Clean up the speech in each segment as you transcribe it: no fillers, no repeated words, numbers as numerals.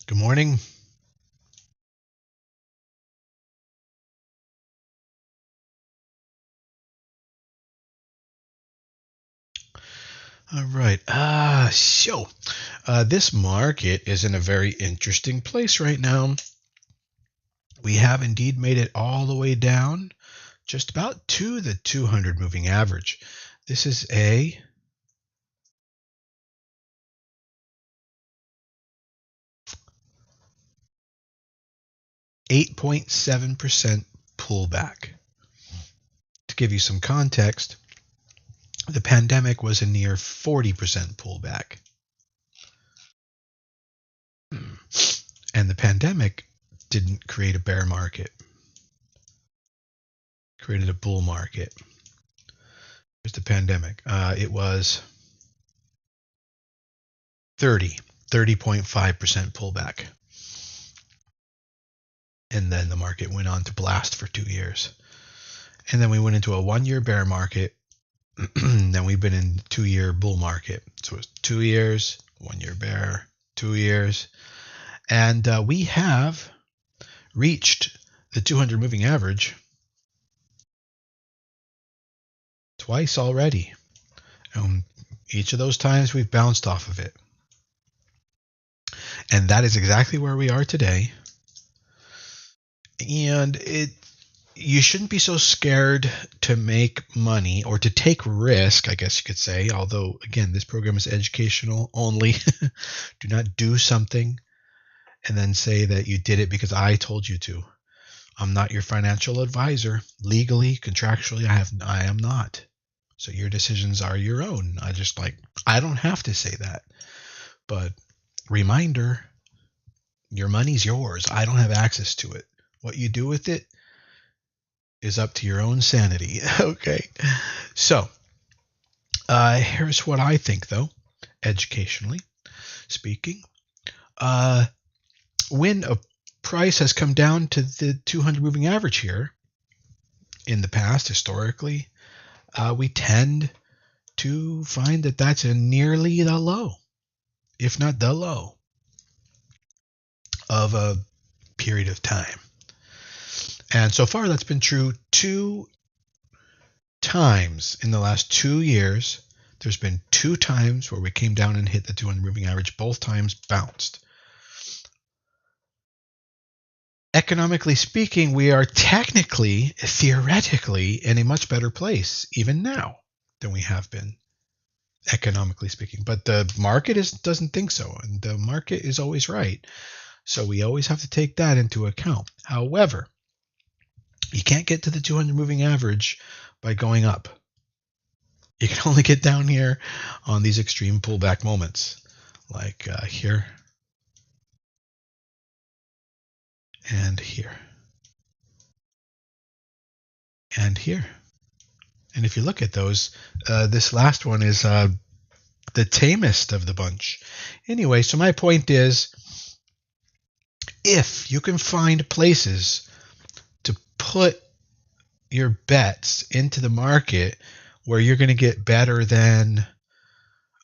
Good morning. All right. This market is in a very interesting place right now. We have indeed made it all the way down, just about to the 200 moving average. This is a 8.7% pullback. To give you some context, the pandemic was a near 40% pullback. And the pandemic didn't create a bear market, it created a bull market. Here's the pandemic. It was 30.5% pullback. And then the market went on to blast for 2 years. And then we went into a 1 year bear market. Then we've been in 2 year bull market. So it's 2 years, 1 year bear, 2 years. And we have reached the 200 moving average twice already. Each of those times we've bounced off of it. And that is exactly where we are today. And you shouldn't be so scared to make money or to take risk, I guess you could say. Although, again, this program is educational only. Do not do something and then say that you did it because I told you to. I'm not your financial advisor. Legally, contractually, I am not. So your decisions are your own. I don't have to say that. But reminder, your money's yours. I don't have access to it. What you do with it is up to your own sanity. Okay. So here's what I think, though, educationally speaking. When a price has come down to the 200 moving average here in the past, historically, we tend to find that that's nearly the low, if not the low, of a period of time. And so far, that's been true 2 times in the last 2 years. There's been 2 times where we came down and hit the 200 moving average. Both times bounced. Economically speaking, we are technically, theoretically, in a much better place even now than we have been, economically speaking. But the market doesn't think so, and the market is always right. So we always have to take that into account. However, you can't get to the 200 moving average by going up. You can only get down here on these extreme pullback moments, like here and here and here. And if you look at those, this last one is the tamest of the bunch. Anyway, so my point is, if you can find places to put your bets into the market where you're going to get better than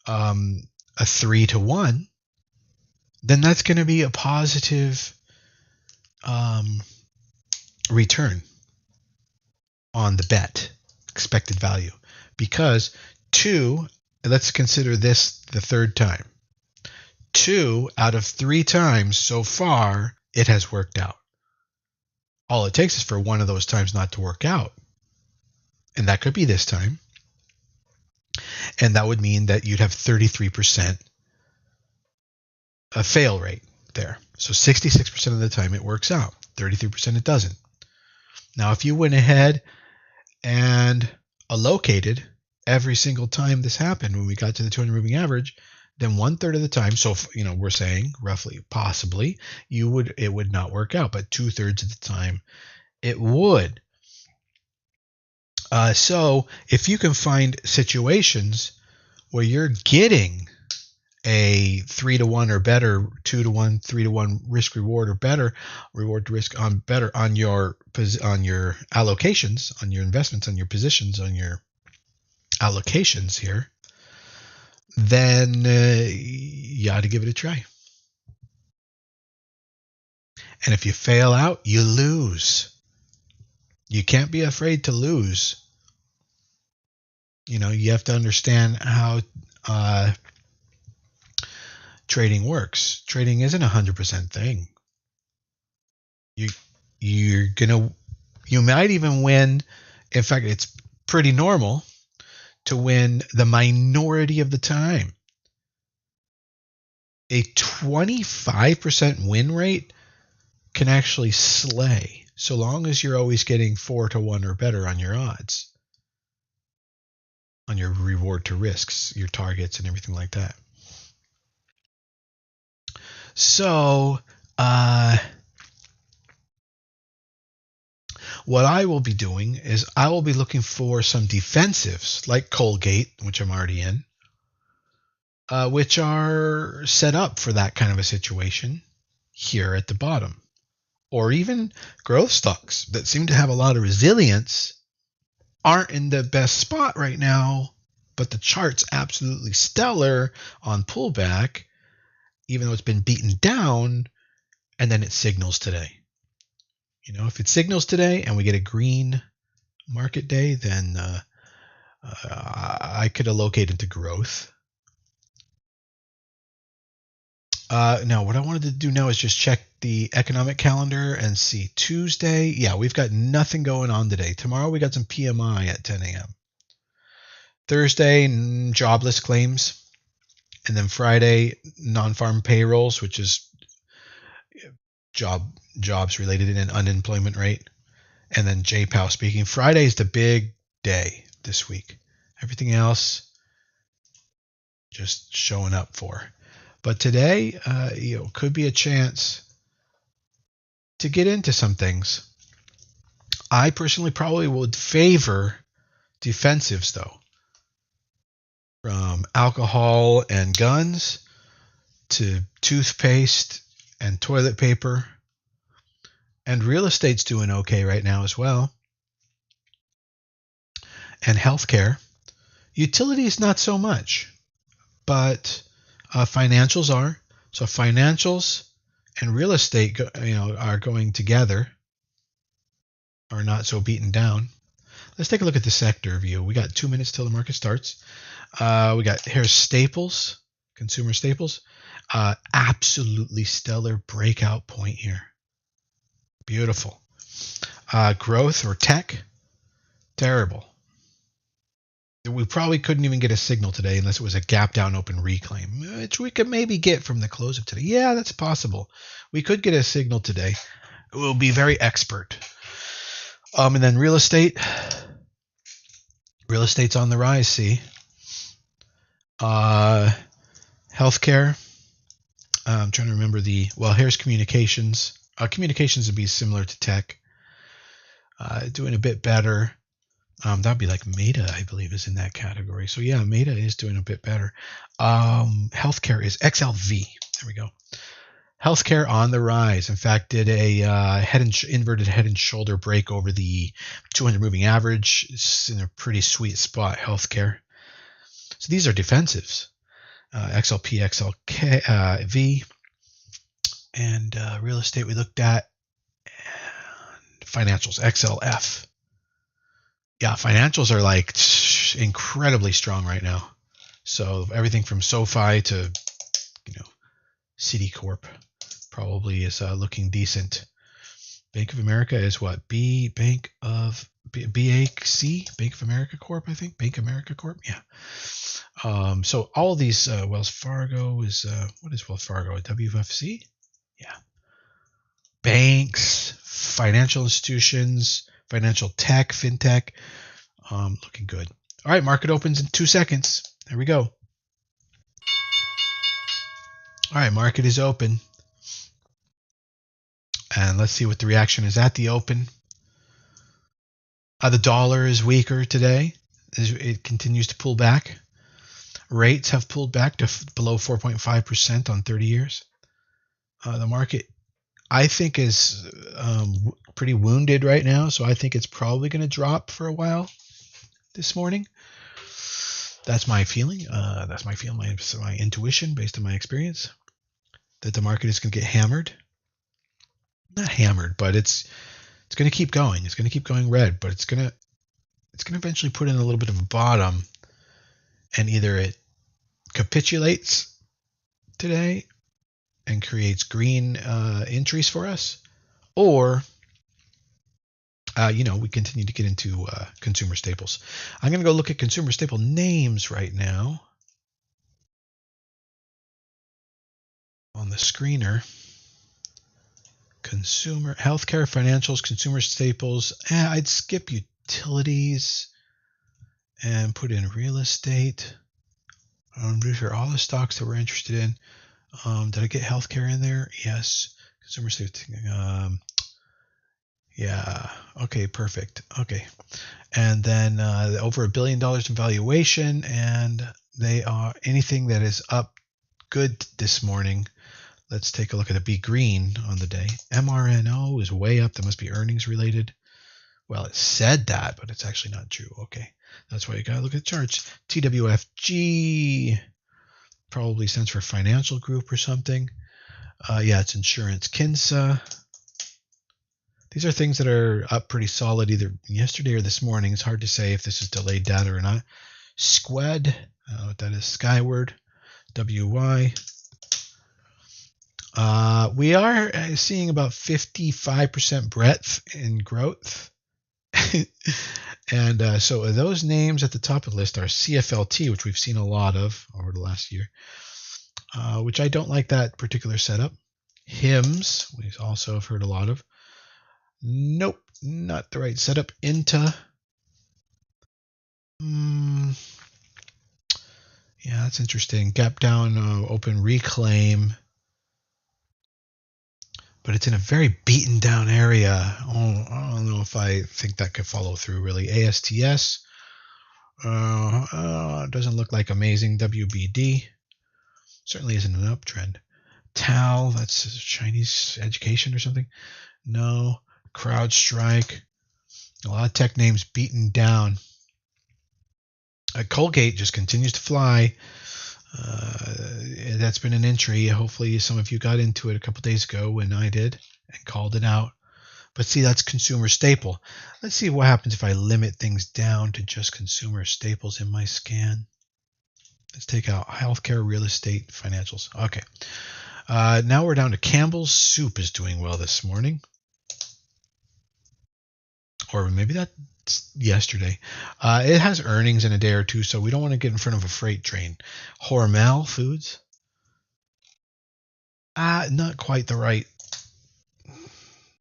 a 3-to-1, then that's going to be a positive return on the bet, expected value. Because let's consider this the 3rd time. 2 out of 3 times so far, it has worked out. All it takes is for one of those times not to work out. And that could be this time. And that would mean that you'd have 33% a fail rate there. So 66% of the time it works out. 33% it doesn't. Now, if you went ahead and allocated every single time this happened when we got to the 200 moving average, then 1/3 of the time, so we're saying roughly, possibly, it would not work out, but 2/3 of the time it would. So if you can find situations where you're getting a 3-to-1 or better, 2-to-1, 3-to-1 risk reward or better, reward to risk on better on your allocations, on your investments, on your positions, on your allocations here, then you ought to give it a try. And if you fail out, you lose. You can't be afraid to lose. You have to understand how trading works. Trading isn't 100% thing. You might even win. In fact, it's pretty normal to win the minority of the time. A 25% win rate can actually slay, so long as you're always getting 4-1 or better on your odds, on your reward to risks, your targets, and everything like that. So, what I will be doing is I will be looking for some defensives like Colgate, which I'm already in, which are set up for that kind of a situation here at the bottom. Or even growth stocks that seem to have a lot of resilience aren't in the best spot right now, but the chart's absolutely stellar on pullback, even though it's been beaten down, and then it signals today. If it signals today and we get a green market day, then I could allocate into growth. Now, what I wanted to do now is just check the economic calendar and see Tuesday. Yeah, we've got nothing going on today. Tomorrow we got some PMI at 10 a.m. Thursday, jobless claims. And then Friday, non-farm payrolls, which is jobs related in an unemployment rate. And then J-Pow speaking. Friday is the big day this week. Everything else just showing up for. But today, could be a chance to get into some things. I personally probably would favor defensives, though. From alcohol and guns to toothpaste and toilet paper. And real estate's doing okay right now as well. And healthcare. Utilities, not so much. But financials are. So financials and real estate, are going together. Are not so beaten down. Let's take a look at the sector view. We got 2 minutes till the market starts. We got here's staples, consumer staples. Absolutely stellar breakout point here. Beautiful. Growth or tech, terrible. We probably couldn't even get a signal today unless it was a gap down open reclaim, which we could maybe get from the close of today. Yeah, that's possible. We could get a signal today. We'll be very expert. And then real estate. Real estate's on the rise, see. Healthcare. I'm trying to remember here's communications. Communications would be similar to tech. Doing a bit better. That'd be like Meta, I believe, is in that category. So yeah, Meta is doing a bit better. Healthcare is XLV. There we go. Healthcare on the rise. In fact, did a inverted head and shoulder break over the 200 moving average. It's in a pretty sweet spot, healthcare. So these are defensives. XLP, XLV, and real estate we looked at. And financials, XLF. Yeah, financials are like incredibly strong right now. So everything from SoFi to, Citicorp probably is looking decent. Bank of America is what? BAC, Bank of America Corp, I think. Bank of America Corp, yeah. So all these, Wells Fargo is, what is Wells Fargo? A WFC? Yeah. Banks, financial institutions, financial tech, fintech, looking good. All right, market opens in 2 seconds. There we go. All right, market is open. And let's see what the reaction is at the open. The dollar is weaker today. It continues to pull back. Rates have pulled back to below 4.5% on 30 years. The market, I think, is pretty wounded right now, so I think it's probably going to drop for a while this morning. That's my feeling. My intuition based on my experience, that the market is going to get hammered. not hammered, but it's going to keep going. It's going to keep going red, but it's going to eventually put in a little bit of a bottom, and either it capitulates today and creates green entries for us, or we continue to get into consumer staples. I'm going to go look at consumer staple names right now on the screener. Consumer healthcare, financials, consumer staples. I'd skip utilities and put in real estate. These are all the stocks that we're interested in. Did I get healthcare in there? Yes. Consumer staples. Yeah. Okay, perfect. Okay. And then over $1 billion in valuation, and they are anything that is up good this morning. Let's take a look at the B green on the day. MRNO is way up. That must be earnings related. Well, it said that, but it's actually not true. Okay. That's why you got to look at the charts. TWFG probably stands for financial group or something. Yeah, it's insurance. Kinsa. These are things that are up pretty solid either yesterday or this morning. It's hard to say if this is delayed data or not. Squed. I don't know what that is. Skyward. WY. We are seeing about 55% breadth in growth. And so those names at the top of the list are CFLT, which we've seen a lot of over the last year, which I don't like that particular setup. HIMS, we also have heard a lot of. Nope, not the right setup. INTA. Yeah, that's interesting. Gap down, open reclaim. But it's in a very beaten down area. I don't know if I think that could follow through really. ASTS doesn't look like amazing. WBD certainly isn't an uptrend. TAL, that's Chinese education or something. No. CrowdStrike. A lot of tech names beaten down. Colgate just continues to fly. That's been an entry. Hopefully some of you got into it a couple days ago when I did and called it out. But see, that's consumer staple. Let's see what happens if I limit things down to just consumer staples in my scan. Let's take out healthcare, real estate, financials. Okay. Now we're down to Campbell's Soup is doing well this morning. Or maybe that's yesterday. It has earnings in a day or two, so we don't want to get in front of a freight train. Hormel Foods. Not quite the right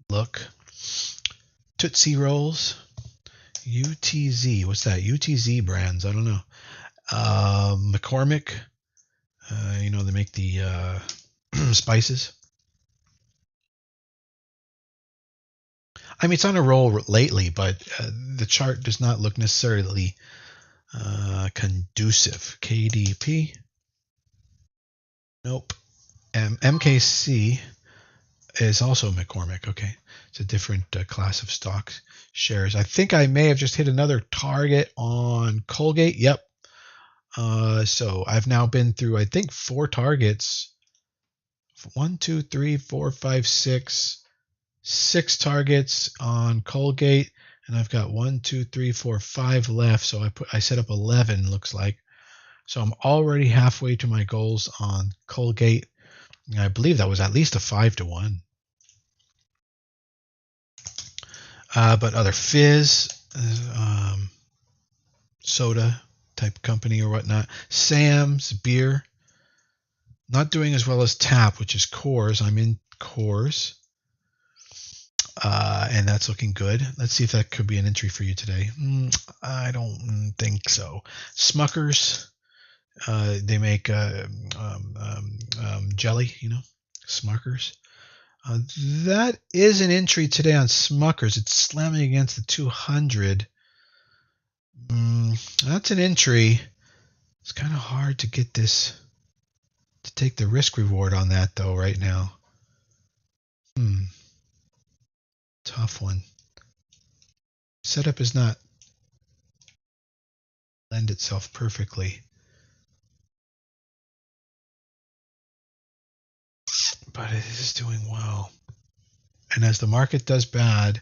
look. Tootsie Rolls. UTZ. What's that? UTZ brands. I don't know. McCormick. They make the spices. I mean, it's on a roll lately, but the chart does not look necessarily conducive. KDP. Nope. MKC is also McCormick. Okay. It's a different class of stocks shares. I think I may have just hit another target on Colgate. Yep. So I've now been through, I think, 4 targets. 1, 2, 3, 4, 5, 6 targets on Colgate, and I've got 1, 2, 3, 4, 5 left. So I set up 11, looks like. So I'm already halfway to my goals on Colgate. I believe that was at least a 5-to-1. But other fizz, soda type company or whatnot. Sam's beer, not doing as well as TAP, which is Coors. I'm in Coors. And that's looking good. Let's see if that could be an entry for you today. I don't think so. Smuckers, they make jelly, Smuckers. That is an entry today on Smuckers. It's slamming against the 200. That's an entry. It's kind of hard to get this, to take the risk reward on that though right now. Tough one. Setup is not lend itself perfectly. But it is doing well. And as the market does bad,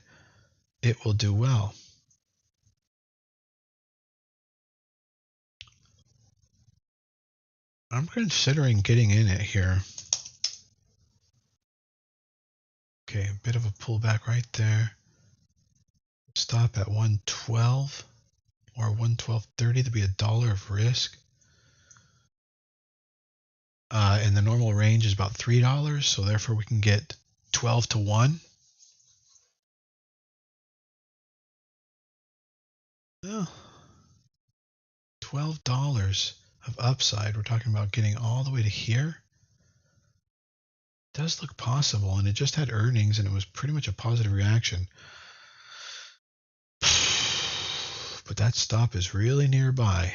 it will do well. I'm considering getting in it here. Okay, a bit of a pullback right there. Stop at 112 or 112.30. There'd be $1 of risk. And the normal range is about $3, so therefore we can get 12 to 1. Oh, $12 of upside. We're talking about getting all the way to here. It does look possible, and it just had earnings, and it was pretty much a positive reaction. But that stop is really nearby.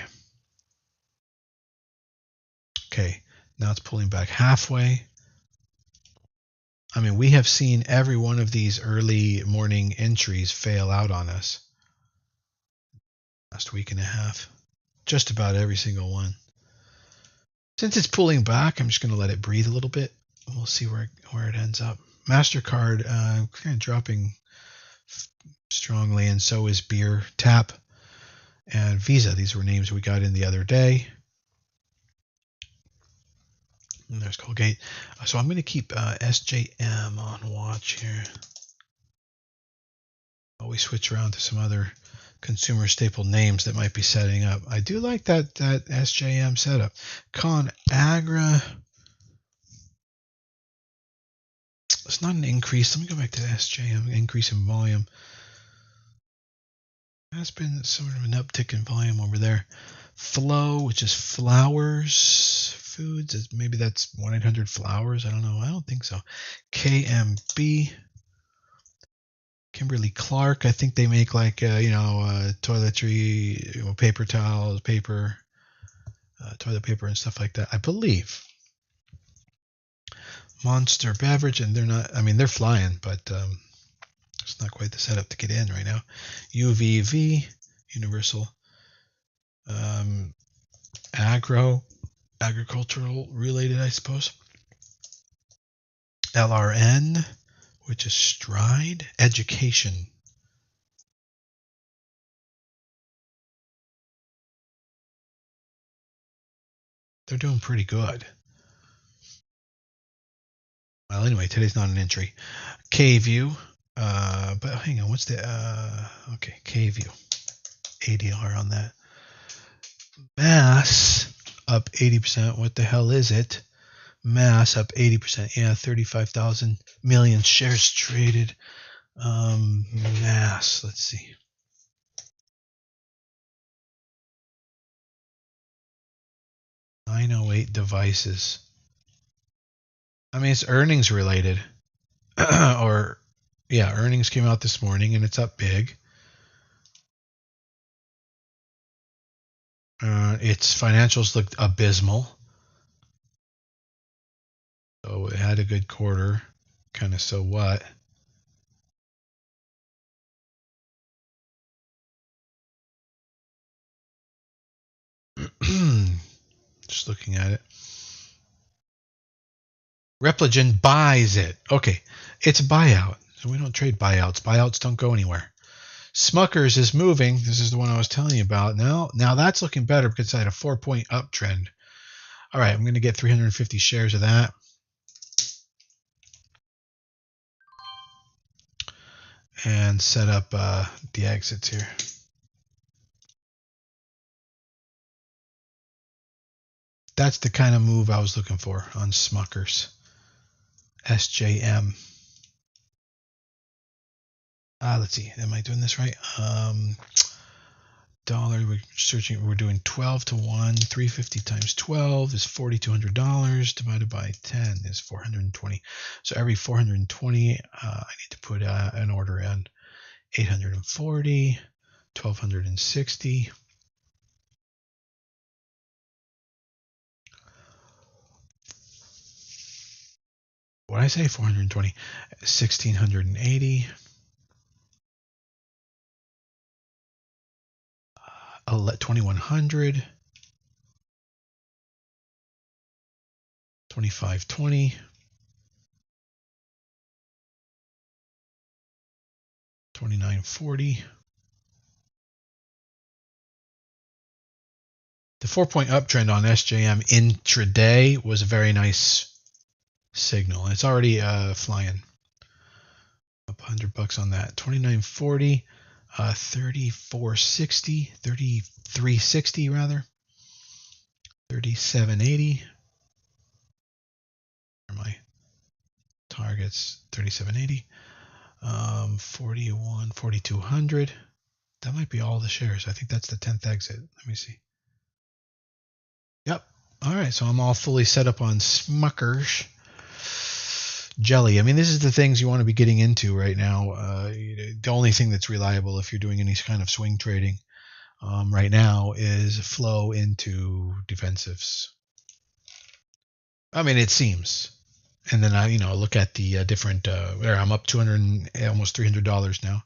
Okay, now it's pulling back halfway. I mean, we have seen every one of these early morning entries fail out on us. Last week and a half. Just about every single one. Since it's pulling back, I'm just going to let it breathe a little bit. We'll see where it ends up. MasterCard kind of dropping strongly, and so is Beer, Tap, and Visa. These were names we got in the other day. And there's Colgate. So I'm going to keep SJM on watch here. Always switch around to some other consumer staple names that might be setting up. I do like that SJM setup. ConAgra. It's not an increase. Let me go back to SJM. Increase in volume. Has been sort of an uptick in volume over there. Flow, which is Flowers Foods. Maybe that's 1-800-Flowers. I don't know. I don't think so. KMB. Kimberly-Clark. I think they make like toiletry, paper towels, paper, toilet paper, and stuff like that. I believe. Monster Beverage, and they're not. I mean, they're flying, but it's not quite the setup to get in right now. UVV, Universal, agricultural related, I suppose. LRN, which is Stride, Education. They're doing pretty good. Well, anyway, today's not an entry. K-View, but hang on, what's the, okay, K-View, ADR on that. Mass, up 80%, what the hell is it? Mass, up 80%, yeah, 35,000 million shares traded. Mass, let's see. $908 devices. I mean, it's earnings related. Or, yeah, earnings came out this morning and it's up big. Its financials looked abysmal. So it had a good quarter. Kind of so what? Just looking at it. Repligen buys it. Okay, it's a buyout. So we don't trade buyouts. Buyouts don't go anywhere. Smuckers is moving. This is the one I was telling you about. Now that's looking better because I had a 4-point uptrend. All right, I'm going to get 350 shares of that. And set up the exits here. That's the kind of move I was looking for on Smuckers. SJM. Let's see. Am I doing this right? Dollar. We're searching. We're doing 12 to 1. 350 times 12 is $4,200. Divided by 10 is 420. So every 420, I need to put an order in. 840, 1260. What did I say? 420. 1680. 2100. 2520. 29.40. The 4-point uptrend on SJM intraday was a very nice signal. It's already flying up $100 on that. 29.40, 34.60, 33.60 rather, 37.80. Where are my targets? 37.80, 41, 4,200. That might be all the shares. I think that's the 10th exit. Let me see. Yep. All right. So I'm all fully set up on Smucker's jelly. I mean, this is the things you want to be getting into right now. The only thing that's reliable if you're doing any kind of swing trading right now is flow into defensives. I mean, it seems. And then I, look at the different. I'm up almost $300 now.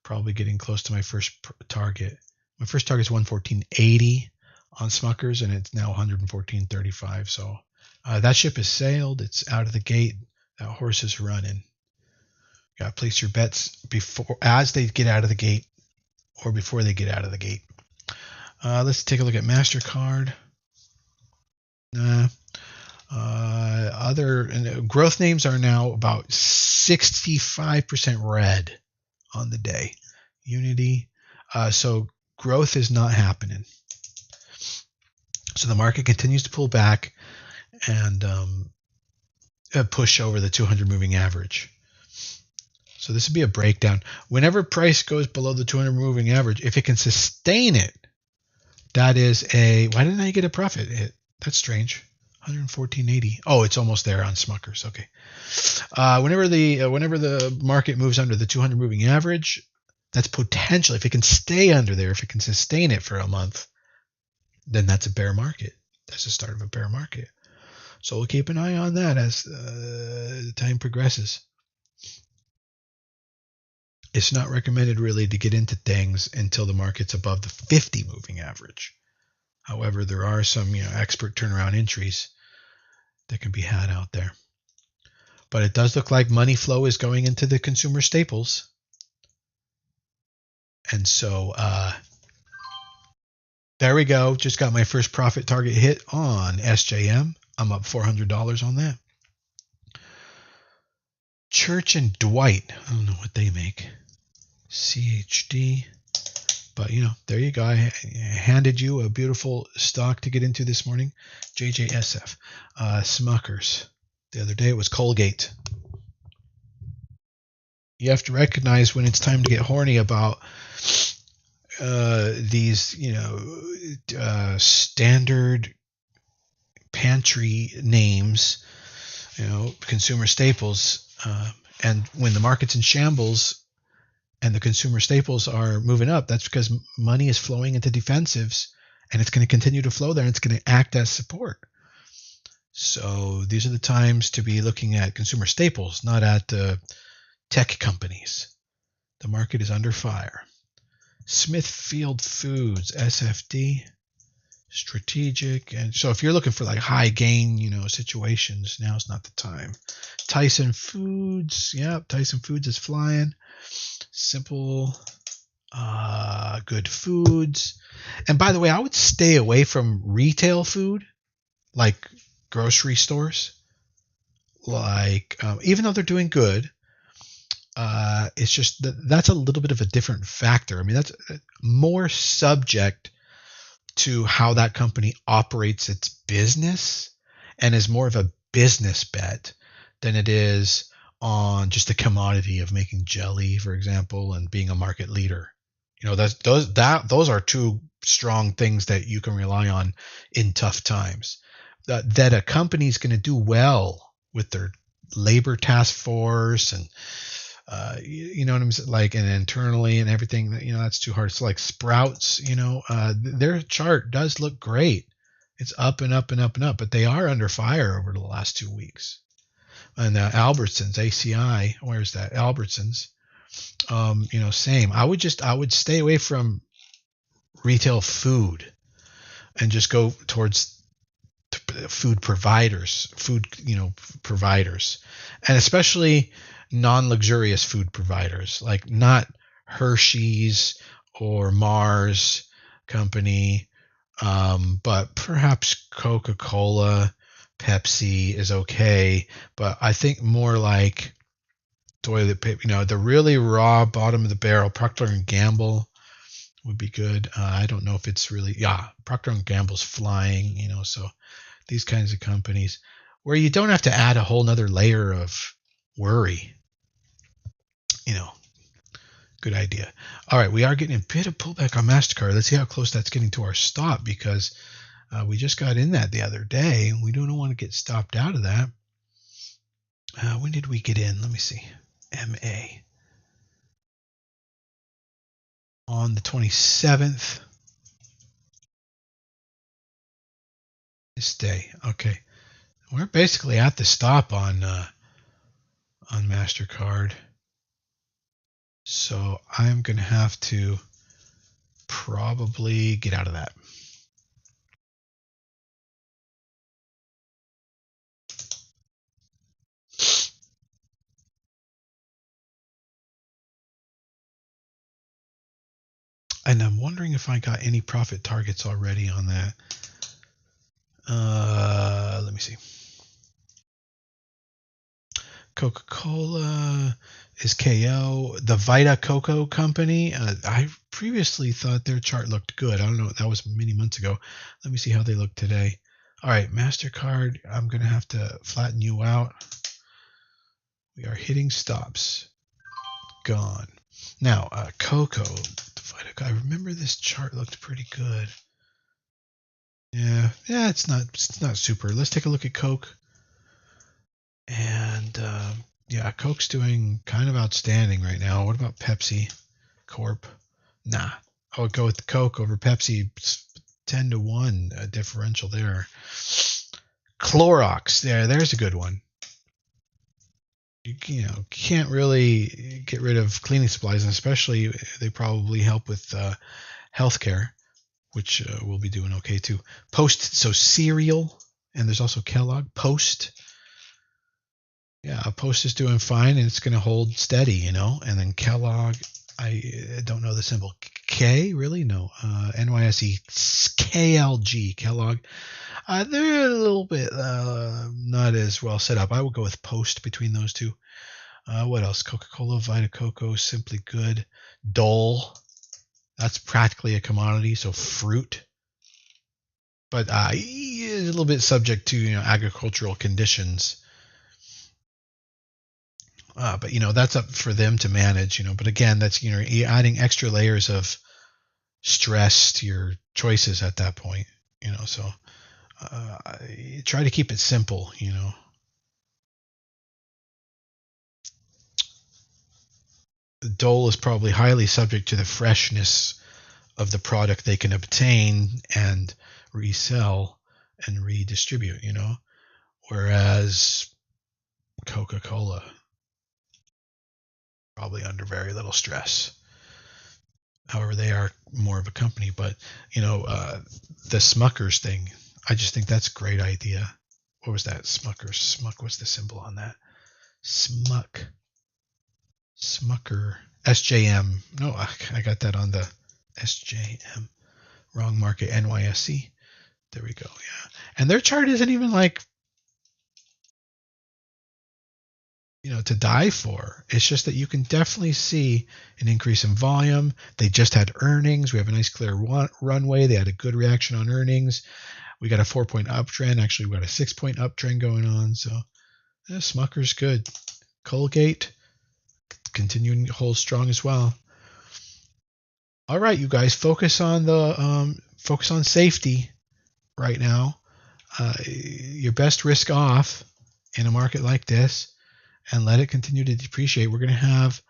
Probably getting close to my first target. My first target is 114.80 on Smucker's, and it's now 114.35. So that ship has sailed. It's out of the gate. That horse is running. You got to place your bets as they get out of the gate, or before they get out of the gate. Let's take a look at MasterCard. Other growth names are now about 65% red on the day. Unity. So growth is not happening. So the market continues to pull back and push over the 200 moving average. So this would be a breakdown. Whenever price goes below the 200 moving average, if it can sustain it, that is why didn't I get a profit hit? That's strange. 114.80. Oh, it's almost there on Smucker's. Okay. Whenever the market moves under the 200 moving average, that's potentially, if it can stay under there, if it can sustain it for a month, then that's a bear market. That's the start of a bear market. So we'll keep an eye on that as time progresses. It's not recommended really to get into things until the market's above the 50 moving average. However, there are some expert turnaround entries that can be had out there. But it does look like money flow is going into the consumer staples. And so there we go. Just got my first profit target hit on SJM. I'm up $400 on that. Church and Dwight. I don't know what they make. CHD. But, there you go. I handed you a beautiful stock to get into this morning. JJSF. Smucker's. The other day it was Colgate. You have to recognize when it's time to get horny about these, standard pantry names, consumer staples. And when the market's in shambles, and the consumer staples are moving up, that's because money is flowing into defensives, and it's going to continue to flow there, and it's going to act as support. So these are the times to be looking at consumer staples, not at tech companies. The market is under fire. Smithfield Foods, SFD, strategic. And so if you're looking for like high gain, situations, now's not the time. Tyson Foods. Yep, Tyson Foods is flying. Simple, good foods. And by the way, I would stay away from retail food, like grocery stores. Like, even though they're doing good, it's just that's a little bit of a different factor. I mean, that's more subject to how that company operates its business and is more of a business bet than it is on just the commodity of making jelly, for example, and being a market leader. Those are two strong things that you can rely on in tough times. That a company's going to do well with their labor task force and what I'm saying, like, and internally and everything, that's too hard. So like Sprouts, their chart does look great. It's up and up and up and up, but they are under fire over the last 2 weeks. And Albertsons, ACI, where's that? Albertsons, same. I would stay away from retail food and just go towards food providers, and especially non-luxurious food providers, like not Hershey's or Mars Company, but perhaps Coca-Cola, Pepsi is okay, but I think more like toilet paper, the really raw bottom of the barrel, Procter & Gamble would be good. I don't know if it's really, Procter & Gamble's flying, so these kinds of companies where you don't have to add a whole nother layer of worry, good idea. All right, we are getting a bit of pullback on MasterCard. Let's see how close that's getting to our stop, because we just got in that the other day. We don't want to get stopped out of that. When did we get in? Let me see. MA. On the 27th. This day. Okay. We're basically at the stop on MasterCard. So I'm going to have to probably get out of that. And I'm wondering if I got any profit targets already on that. Let me see. Coca-Cola is KO. The Vita Coco Company, I previously thought their chart looked good. I don't know. That was many months ago. Let me see how they look today. All right, MasterCard, I'm going to have to flatten you out. We are hitting stops. Gone. Now, Coco. I remember this chart looked pretty good. Yeah, it's not super. Let's take a look at Coke. And Coke's doing kind of outstanding right now. What about Pepsi Corp? Nah, I would go with Coke over Pepsi. 10-1 differential there. Clorox, there's a good one. You can't really get rid of cleaning supplies, and especially they probably help with healthcare, which we'll be doing okay too. Post, so cereal, and there's also Kellogg. Post. Yeah, Post is doing fine, and it's going to hold steady, and then Kellogg, I don't know the symbol. K, really? No. NYSE, KLG, Kellogg. They're a little bit not as well set up. I would go with Post between those two. What else? Coca-Cola, Vita Coco, Simply Good. Dole, that's practically a commodity, so fruit. But a little bit subject to agricultural conditions. But that's up for them to manage. But again, that's you're adding extra layers of stress to your choices at that point. So try to keep it simple. The Dole is probably highly subject to the freshness of the product they can obtain and resell and redistribute. Whereas Coca-Cola, probably under very little stress. However, they are more of a company. But the Smuckers thing, I just think that's a great idea. What was that? Smuckers. Smuck. What's the symbol on that? Smucker. SJM. No, I got that on the SJM. Wrong market. NYSE. There we go. Yeah. And their chart isn't even to die for. It's just that you can definitely see an increase in volume. They just had earnings. We have a nice clear runway. They had a good reaction on earnings. We got a 4-point uptrend. Actually, we got a 6-point uptrend going on. So Smucker's good. Colgate continuing to hold strong as well. All right, you guys, focus on safety right now. Your best risk off in a market like this, and let it continue to depreciate. We're going to have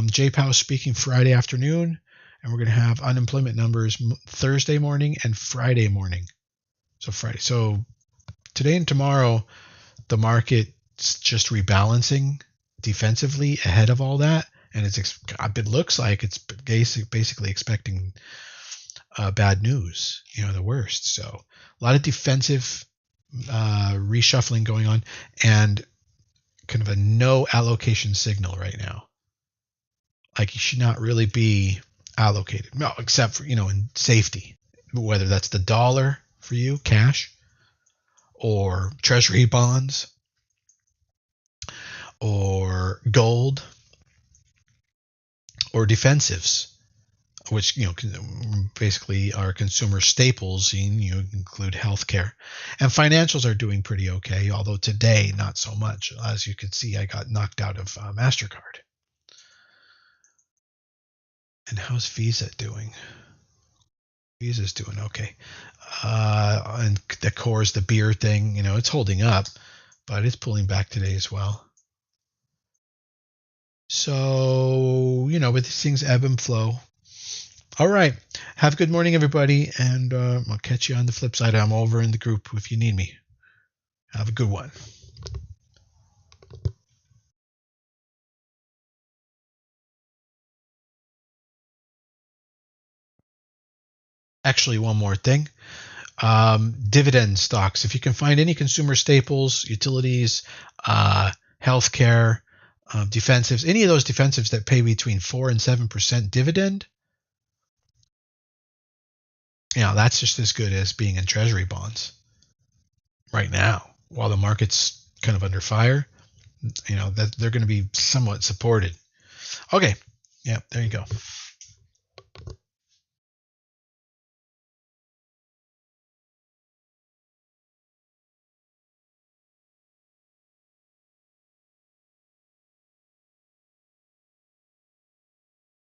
Jay Powell speaking Friday afternoon, and we're going to have unemployment numbers Thursday morning and Friday morning. So today and tomorrow, the market's just rebalancing defensively ahead of all that, and it looks like it's basically expecting bad news, the worst. So a lot of defensive reshuffling going on, and kind of a no allocation signal right now. Like you should not really be allocated. No, except for, in safety, whether that's the dollar for you, cash, or treasury bonds, or gold, or defensives, which basically are consumer staples. You include healthcare, and financials are doing pretty okay. Although today, not so much. As you can see, I got knocked out of Mastercard. And how's Visa doing? Visa's doing okay. And the Coors, the beer thing, it's holding up, but it's pulling back today as well. So, but these things ebb and flow. All right. Have a good morning, everybody. And I'll catch you on the flip side. I'm over in the group if you need me. Have a good one. Actually, one more thing. Dividend stocks. If you can find any consumer staples, utilities, healthcare, defensives, any of those defensives that pay between 4 and 7% dividend, that's just as good as being in treasury bonds right now. While the market's kind of under fire, that they're going to be somewhat supported. Okay. Yeah, there you go.